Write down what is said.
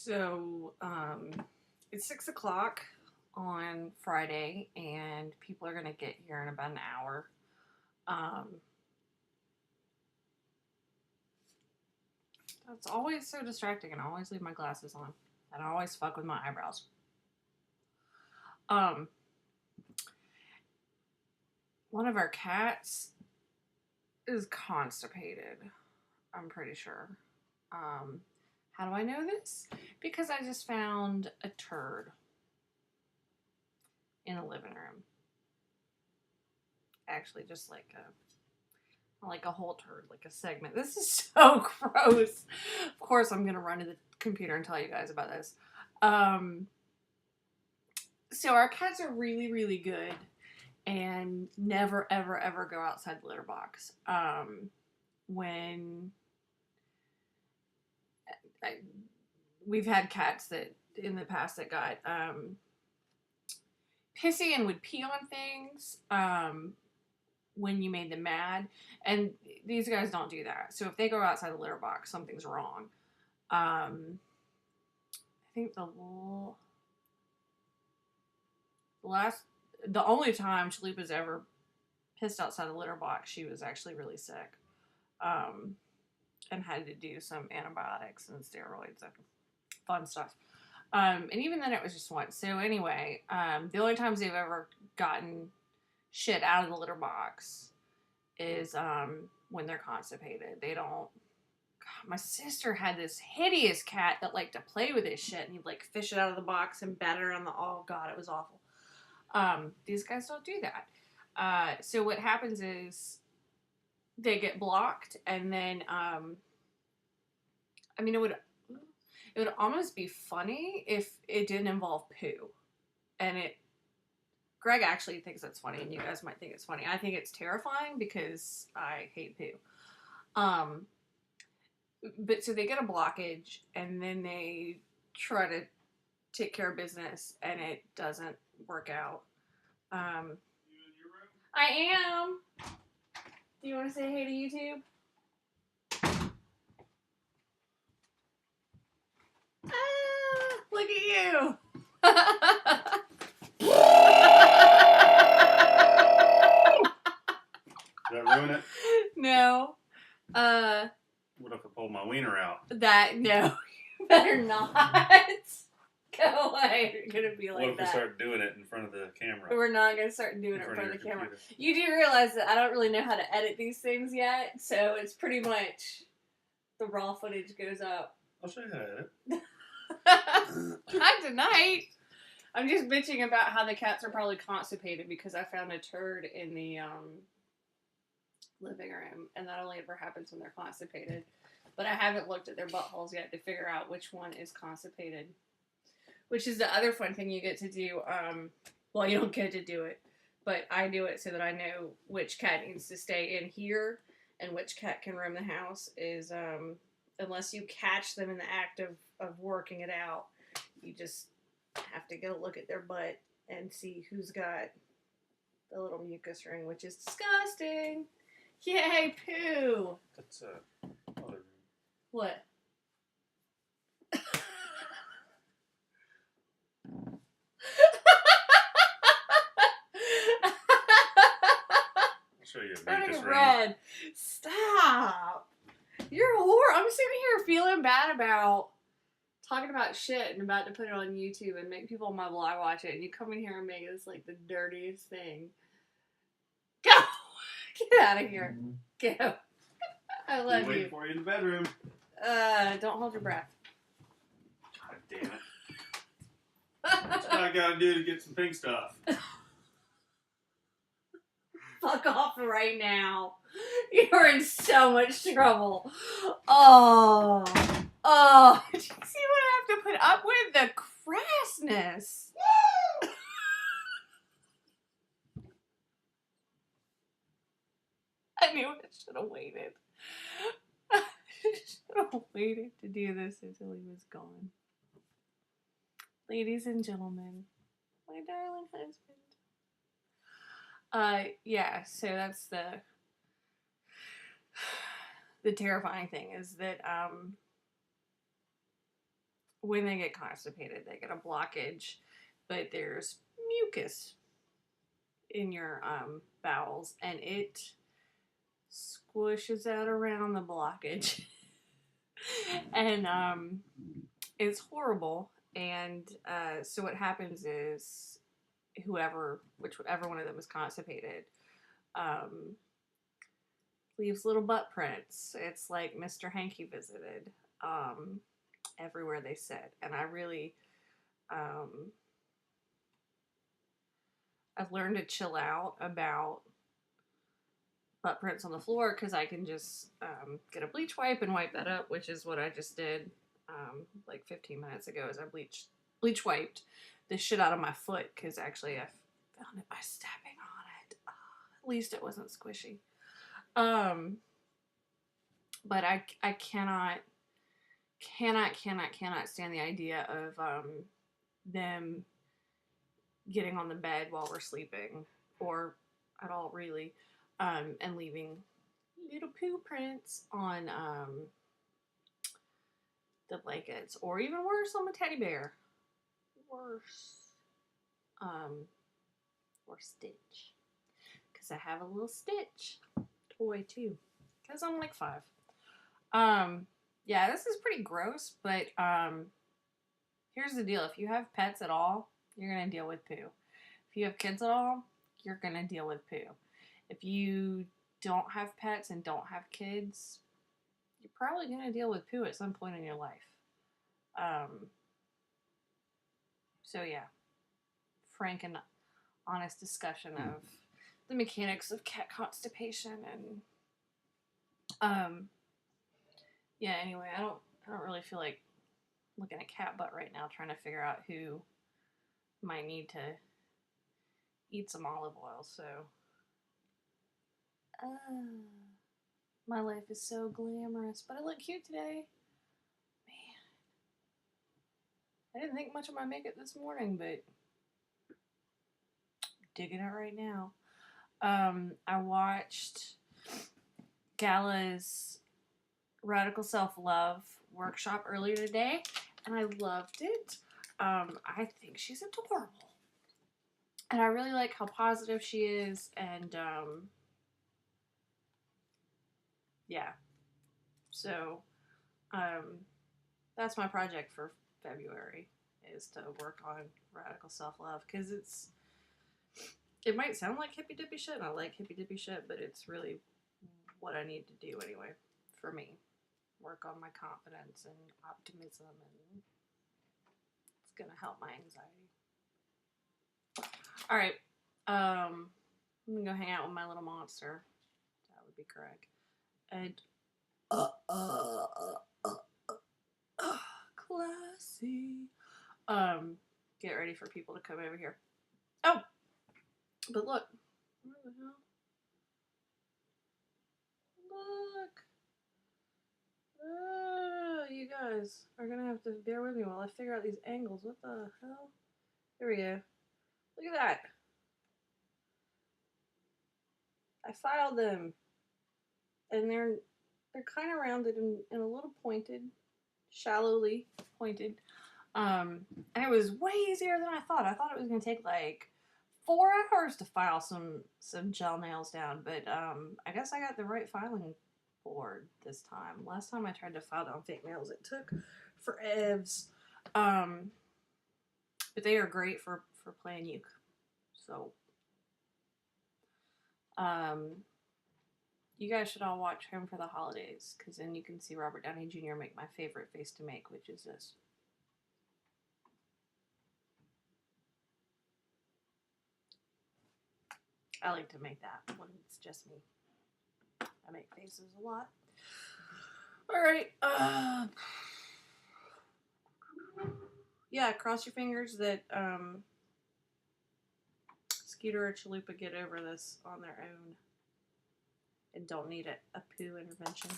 So, it's 6 o'clock on Friday, and people are going to get here in about an hour. Um, it's always so distracting, and I always leave my glasses on, and I always fuck with my eyebrows. Um, one of our cats is constipated, I'm pretty sure. How do I know this? Because I just found a turd in a living room. Actually, just like a whole turd, like a segment. This is so gross. Of course, I'm gonna run to the computer and tell you guys about this. So our cats are really, really good and never, ever, ever go outside the litter box. When we've had cats that in the past that got pissy and would pee on things when you made them mad, and these guys don't do that. So if they go outside the litter box, something's wrong. I think the only time Chalupa's ever pissed outside the litter box, she was actually really sick, and had to do some antibiotics and steroids and fun stuff. And even then, it was just once. So anyway, the only times they've ever gotten shit out of the litter box is when they're constipated. They don't. God, my sister had this hideous cat that liked to play with his shit, and he'd like fish it out of the box and batter it on the. Oh God, it was awful. These guys don't do that. So what happens is they get blocked, and then I mean it would almost be funny if it didn't involve poo, and Greg actually thinks it's funny, and you guys might think it's funny. I think it's terrifying because I hate poo. But so they get a blockage, and then they try to take care of business, and it doesn't work out. I am. Do you want to say hey to YouTube? Look at you. Did that ruin it? No. What if I pulled my wiener out? No. You better not. Go away. You're going to be like that. What if we start doing it in front of the camera? We're not going to start doing it in front of the camera. You do realize that I don't really know how to edit these things yet, so it's pretty much the raw footage goes up. I'll show you how to edit. Not tonight. I'm just bitching about how the cats are probably constipated because I found a turd in the living room, and that only ever happens when they're constipated. But I haven't looked at their buttholes yet to figure out which one is constipated. Which is the other fun thing you get to do. Well, you don't get to do it, but I do it so that I know which cat needs to stay in here and which cat can roam the house. Is unless you catch them in the act of working it out, you just have to go look at their butt and see who's got the little mucus ring, which is disgusting. Yay, poo! That's What? I'll show you a Turning mucus red. ring. Stop. You're a whore. I'm sitting here feeling bad about talking about shit and about to put it on YouTube and make people on my vlog watch it, and you come in here and make this like the dirtiest thing. Go! Get out of here. Go. I love you. Waiting for you in the bedroom. Don't hold your breath. God damn it. That's what I gotta do to get some pink stuff. Fuck off right now. You're in so much trouble. Oh. Did you see what I have to put up with? The crassness. I knew I should have waited. I should have waited to do this until he was gone. Ladies and gentlemen, my darling husband. Yeah, so that's the terrifying thing is that, when they get constipated, they get a blockage, but there's mucus in your bowels, and it squishes out around the blockage. And it's horrible. And so what happens is whichever one of them is constipated, leaves little butt prints. It's like Mr. Hanky visited everywhere they sit. And I really, I've learned to chill out about butt prints on the floor because I can just get a bleach wipe and wipe that up, which is what I just did like 15 minutes ago. As I bleach wiped the shit out of my foot because actually I found it by stepping on it. At least it wasn't squishy. But I cannot stand the idea of them getting on the bed while we're sleeping, or at all really, and leaving little poo prints on the blankets, or even worse, on the teddy bear. Worse. Or Stitch. Because I have a little Stitch toy too. Because I'm like 5. Yeah, this is pretty gross, but here's the deal. If you have pets at all, you're going to deal with poo. If you have kids at all, you're going to deal with poo. If you don't have pets and don't have kids, you're probably going to deal with poo at some point in your life. So yeah, frank and honest discussion of the mechanics of cat constipation and yeah, anyway, I don't really feel like looking at cat butt right now trying to figure out who might need to eat some olive oil, so my life is so glamorous, but I look cute today. Man, I didn't think much of my makeup this morning, but digging it right now. I watched Gala's Radical Self-Love workshop earlier today, and I loved it. I think she's adorable. And I really like how positive she is, and yeah. So, that's my project for February, is to work on Radical Self-Love, because it might sound like hippy dippy shit, and I like hippy dippy shit, but it's really what I need to do anyway, for me. Work on my confidence and optimism, and it's gonna help my anxiety. Alright, I'm gonna go hang out with my little monster. That would be Craig. And classy. Get ready for people to come over here. Oh, but look. Where the hell? Look. Oh, you guys are gonna have to bear with me while I figure out these angles. What the hell? There we go. Look at that. I filed them. And they're kind of rounded and a little pointed. Shallowly pointed. And it was way easier than I thought. I thought it was gonna take like 4 hours to file some gel nails down, but I guess I got the right filing board this time. Last time I tried to file down fake nails, it took forevs. But they are great for playing uke. So you guys should all watch Home for the Holidays, because then you can see Robert Downey Jr. make my favorite face to make, which is this. I like to make that when it's just me. I make faces a lot. Alright, yeah, cross your fingers that Scooter or Chalupa get over this on their own and don't need a poo intervention.